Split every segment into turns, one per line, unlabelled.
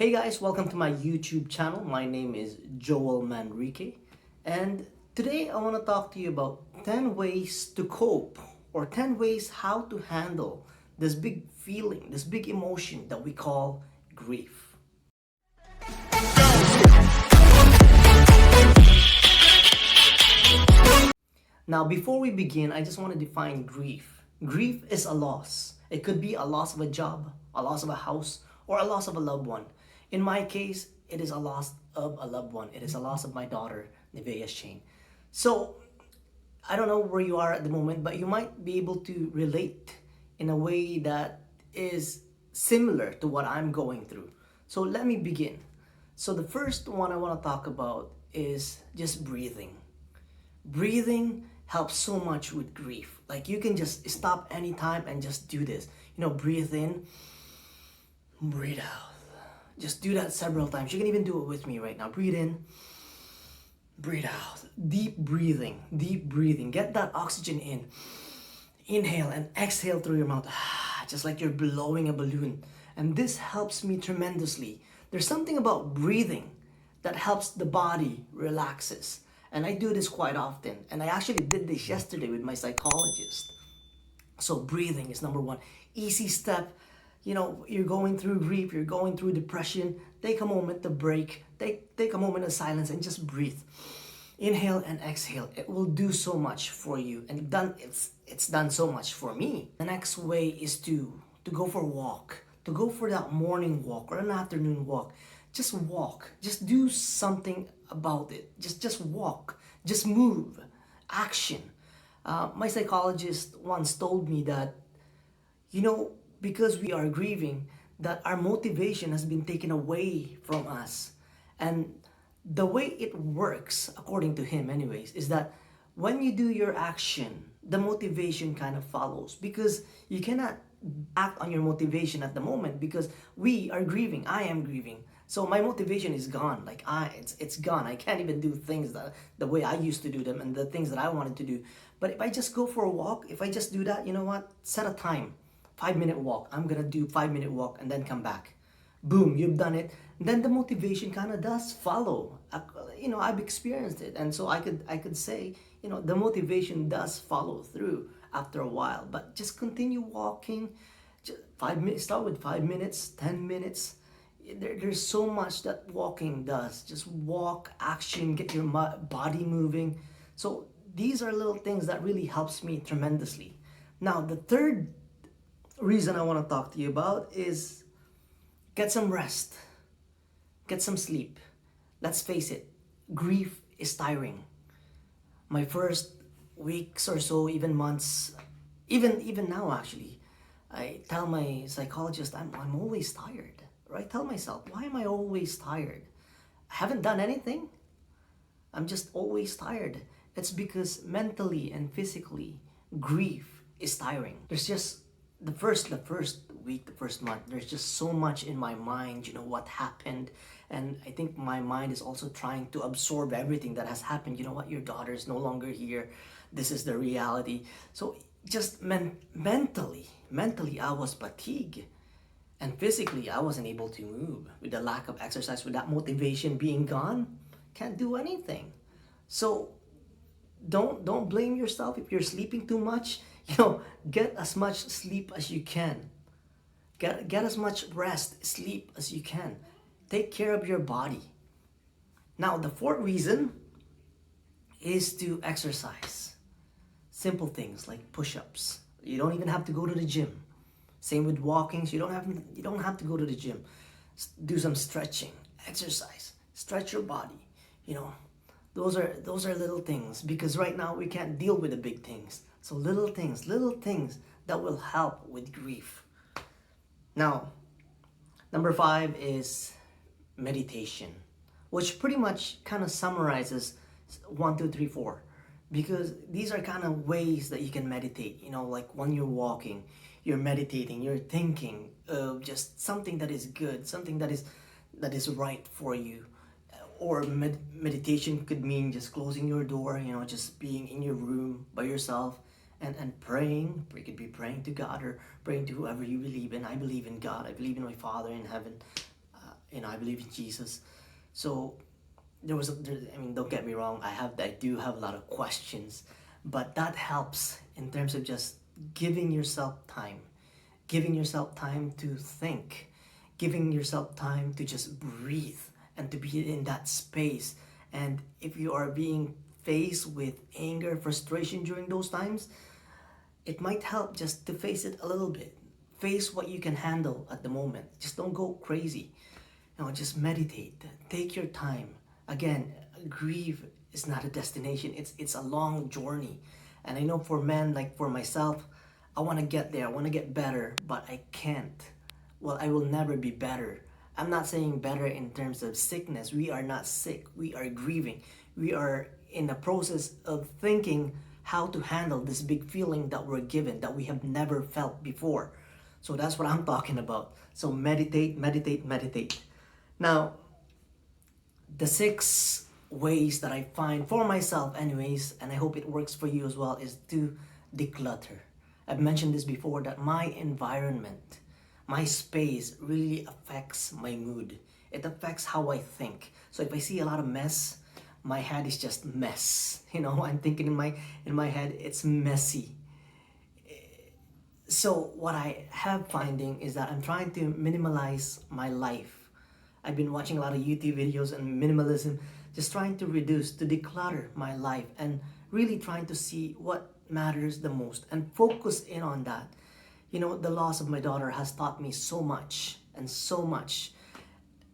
Hey guys, welcome to my YouTube channel. My name is Joel Manrique, and today I want to talk to you about 10 ways to cope, or 10 ways how to handle this big feeling, this big emotion that we call grief. Now, before we begin, I just want to define grief. Grief is a loss. It could be a loss of a job, a loss of a house, or a loss of a loved one. In my case, it is a loss of a loved one. It is a loss of my daughter, Nevaeh's Chain. So, I don't know where you are at the moment, but you might be able to relate in a way that is similar to what I'm going through. So let me begin. So the first one I want to talk about is just breathing. Breathing helps so much with grief. Like, you can just stop anytime and just do this. Breathe in, breathe out. Just do that several times. You can even do it with me right now. Breathe in, breathe out. Deep breathing, deep breathing. Get that oxygen in. Inhale and exhale through your mouth. Just like you're blowing a balloon. And this helps me tremendously. There's something about breathing that helps the body relaxes. And I do this quite often. And I actually did this yesterday with my psychologist. So breathing is number one. Easy step. You're going through grief, you're going through depression. Take a moment to break. Take a moment of silence and just breathe. Inhale and exhale. It will do so much for you. And it's done so much for me. The next way is to go for a walk. To go for that morning walk or an afternoon walk. Just walk. Just do something about it. Just walk. Just move. Action. My psychologist once told me that, because we are grieving, that our motivation has been taken away from us. And the way it works, according to him anyways, is that when you do your action, the motivation kind of follows, because you cannot act on your motivation at the moment because we are grieving. I am grieving. So my motivation is gone. It's gone. I can't even do things the way I used to do them and the things that I wanted to do. But if I just go for a walk, if I just do that, you know what? Set a time. 5-minute walk. I'm gonna do 5-minute walk and then come back. Boom, you've done it. Then the motivation kind of does follow. I've experienced it, and so I could say, the motivation does follow through after a while. But just continue walking. Just 5 minutes. Start with 5 minutes, 10 minutes. There's so much that walking does. Just walk, action, get your body moving. So these are little things that really helps me tremendously. Now, the third reason I want to talk to you about is get some rest. Get some sleep. Let's face it, grief is tiring. My first weeks or so, even months, even now actually, I tell my psychologist I'm always tired. Or I tell myself, why am I always tired? I haven't done anything. I'm just always tired. It's because mentally and physically, grief is tiring. There's just the first week, the first month, there's just so much in my mind, what happened. And I think my mind is also trying to absorb everything that has happened. You know what, your daughter is no longer here. This is the reality. So just mentally, I was fatigued. And physically, I wasn't able to move. With the lack of exercise, with that motivation being gone, can't do anything. So don't blame yourself if you're sleeping too much. Get as much sleep as you can. Get as much rest, sleep as you can. Take care of your body. Now, the fourth reason is to exercise. Simple things like push-ups. You don't even have to go to the gym. Same with walking. So you don't have to go to the gym. Do some stretching, exercise, stretch your body. Those are little things, because right now we can't deal with the big things. So little things that will help with grief. Now, number 5 is meditation, which pretty much kind of summarizes 1, 2, 3, 4, because these are kind of ways that you can meditate. Like when you're walking, you're meditating, you're thinking of just something that is good, something that is right for you. Or meditation could mean just closing your door, just being in your room by yourself and praying. You could be praying to God or praying to whoever you believe in. I believe in God. I believe in my Father in heaven. I believe in Jesus. So I mean, don't get me wrong, I do have a lot of questions, but that helps in terms of just giving yourself time, giving yourself time to think, giving yourself time to just breathe and to be in that space. And if you are being faced with anger, frustration during those times, it might help just to face it a little bit. Face what you can handle at the moment. Just don't go crazy. Just meditate. Take your time. Again, grief is not a destination. It's a long journey. And I know for men, like for myself, I want to get there. I want to get better, but I can't. Well, I will never be better. I'm not saying better in terms of sickness. We are not sick. We are grieving. We are in the process of thinking how to handle this big feeling that we're given, that we have never felt before. So that's what I'm talking about. So meditate, meditate, meditate. Now, the 6 ways that I find for myself anyways, and I hope it works for you as well, is to declutter. I've mentioned this before, that my environment, my space really affects my mood. It affects how I think. So if I see a lot of mess, my head is just mess. I'm thinking in my head, it's messy. So what I have finding is that I'm trying to minimalize my life. I've been watching a lot of YouTube videos on minimalism, just trying to reduce, to declutter my life, and really trying to see what matters the most and focus in on that. The loss of my daughter has taught me so much and so much.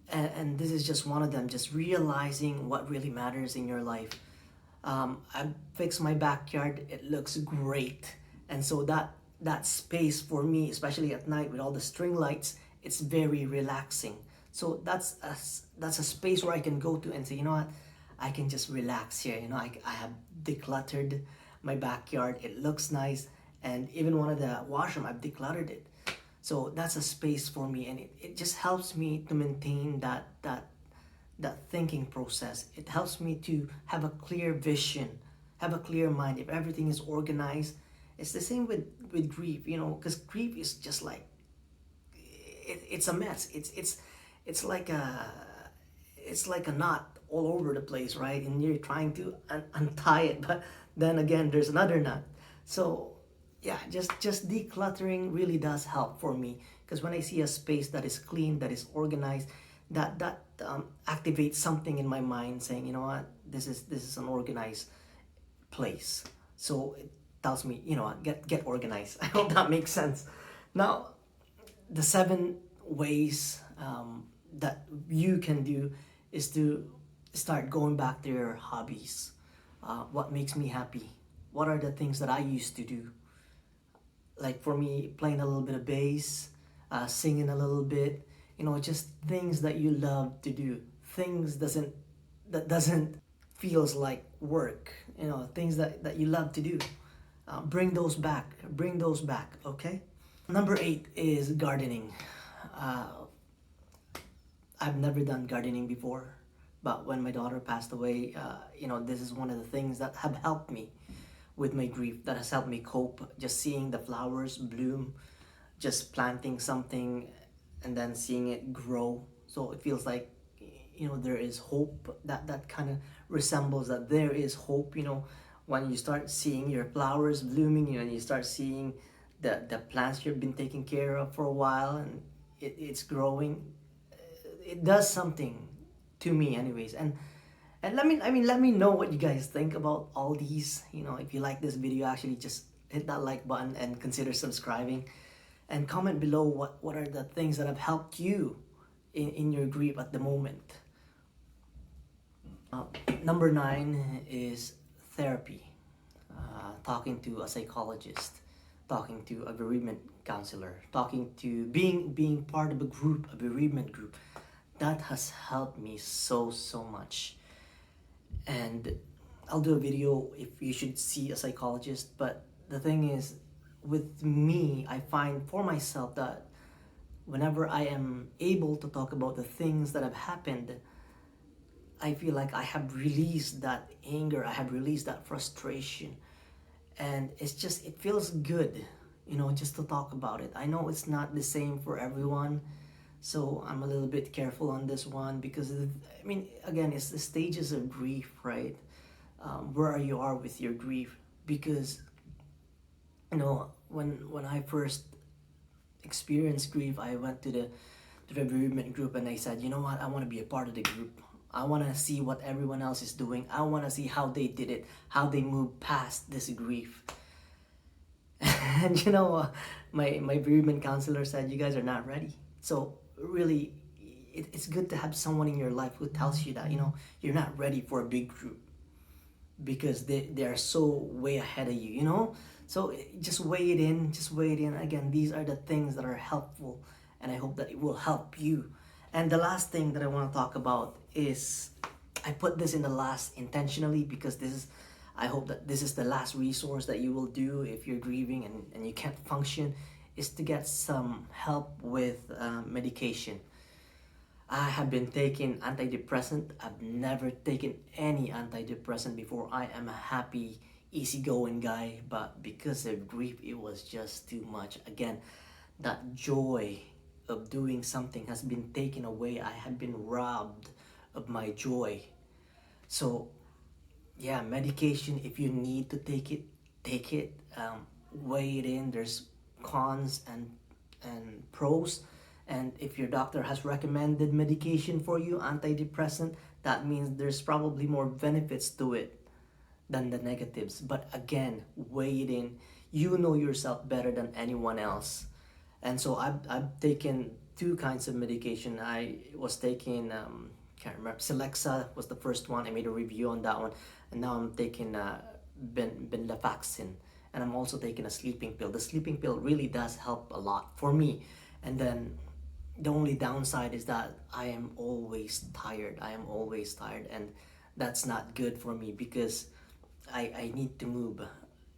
And this is just one of them, just realizing what really matters in your life. I fixed my backyard. It looks great. And so that space for me, especially at night with all the string lights, it's very relaxing. So that's a space where I can go to and say, you know what, I can just relax here. I have decluttered my backyard. It looks nice. And even one of the washroom, I've decluttered it. So that's a space for me, and it just helps me to maintain that thinking process. It helps me to have a clear vision, have a clear mind. If everything is organized, it's the same with grief, because grief is just like, it's a mess. It's like a knot all over the place, right? And you're trying to untie it, but then again, there's another knot. So yeah, just decluttering really does help for me, because when I see a space that is clean, that is organized, that activates something in my mind saying, you know what, this is an organized place. So it tells me, get organized. I hope that makes sense. Now, the 7 ways that you can do is to start going back to your hobbies. What makes me happy? What are the things that I used to do? Like for me, playing a little bit of bass, singing a little bit, just things that you love to do. Things that doesn't feels like work. Things that you love to do. Bring those back, okay? Number 8 is gardening. I've never done gardening before, but when my daughter passed away, this is one of the things that have helped me with my grief, that has helped me cope. Just seeing the flowers bloom, just planting something and then seeing it grow. So it feels like, there is hope. That kind of resembles that there is hope, when you start seeing your flowers blooming, and you start seeing the plants you've been taking care of for a while, and it's growing. It does something to me anyways. And let me know what you guys think about all these. If you like this video, actually just hit that like button and consider subscribing, and comment below what are the things that have helped you in your grief at the moment. Number 9 is therapy. Talking to a psychologist, talking to a bereavement counselor, talking to being part of a bereavement group. That has helped me so much. And I'll do a video if you should see a psychologist. But the thing is, with me, I find for myself that whenever I am able to talk about the things that have happened, I feel like I have released that anger, I have released that frustration. And it feels good, just to talk about it. I know it's not the same for everyone. So I'm a little bit careful on this one because I mean, again, it's the stages of grief, right? Where you are with your grief, because when I first experienced grief, I went to the bereavement group, and I said, you know what, I want to be a part of the group. I want to see what everyone else is doing. I want to see how they did it, how they moved past this grief. And my bereavement counselor said, you guys are not ready. So really, it's good to have someone in your life who tells you that you're not ready for a big group, because they are so way ahead of you. So just weigh it in, again. These are the things that are helpful, and I hope that it will help you. And the last thing that I want to talk about is, I put this in the last intentionally, because I hope that this is the last resource that you will do if you're grieving and you can't function, is to get some help with medication. I have been taking antidepressant. I've never taken any antidepressant before. I am a happy, easygoing guy, but because of grief, it was just too much. Again, that joy of doing something has been taken away. I have been robbed of my joy. So yeah, medication, if you need to take it, take it. Weigh it in. There's cons and pros. And if your doctor has recommended medication for you, antidepressant, that means there's probably more benefits to it than the negatives. But again, weigh it in. You know yourself better than anyone else. And so I've taken two kinds of medication. I was taking can't remember, Celexa was the first one. I made a review on that one. And now I'm taking benlafaxine, and I'm also taking a sleeping pill. The sleeping pill really does help a lot for me. And then the only downside is that I am always tired. And that's not good for me, because I need to move.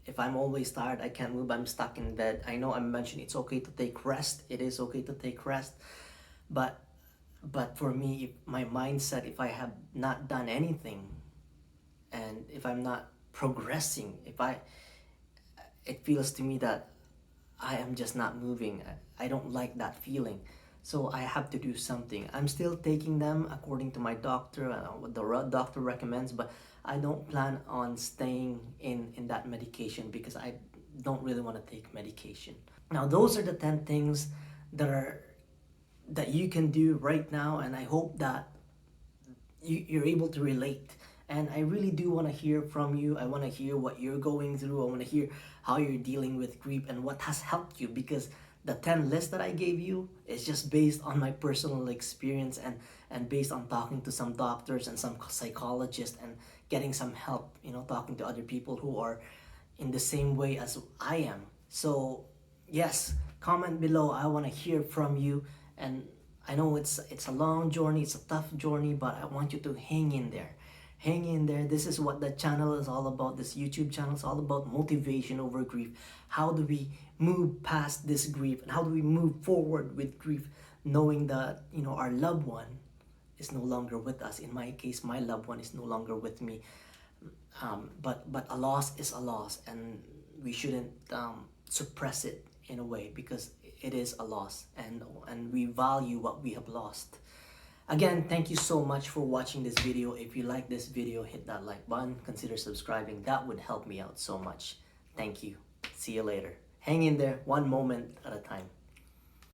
If I'm always tired, I can't move. I'm stuck in bed. I know I mentioned it's okay to take rest. It is okay to take rest, but for me, if my mindset, if I have not done anything, and if I'm not progressing, it feels to me that I am just not moving. I don't like that feeling. So I have to do something. I'm still taking them according to my doctor, what the doctor recommends, but I don't plan on staying in that medication, because I don't really want to take medication. Now, those are the 10 things that you can do right now, and I hope that you're able to relate. And I really do want to hear from you. I want to hear what you're going through. I want to hear how you're dealing with grief and what has helped you, because the 10 list that I gave you is just based on my personal experience, and based on talking to some doctors and some psychologists and getting some help, talking to other people who are in the same way as I am. So yes, comment below. I want to hear from you. And I know it's a long journey, it's a tough journey, but I want you to hang in there. Hang in there. This is what the channel is all about. This YouTube channel is all about motivation over grief. How do we move past this grief, and how do we move forward with grief, knowing that our loved one is no longer with us. In my case, my loved one is no longer with me. But a loss is a loss, and we shouldn't suppress it in a way, because it is a loss, and we value what we have lost. Again, thank you so much for watching this video. If you like this video, hit that like button. Consider subscribing. That would help me out so much. Thank you. See you later. Hang in there, one moment at a time.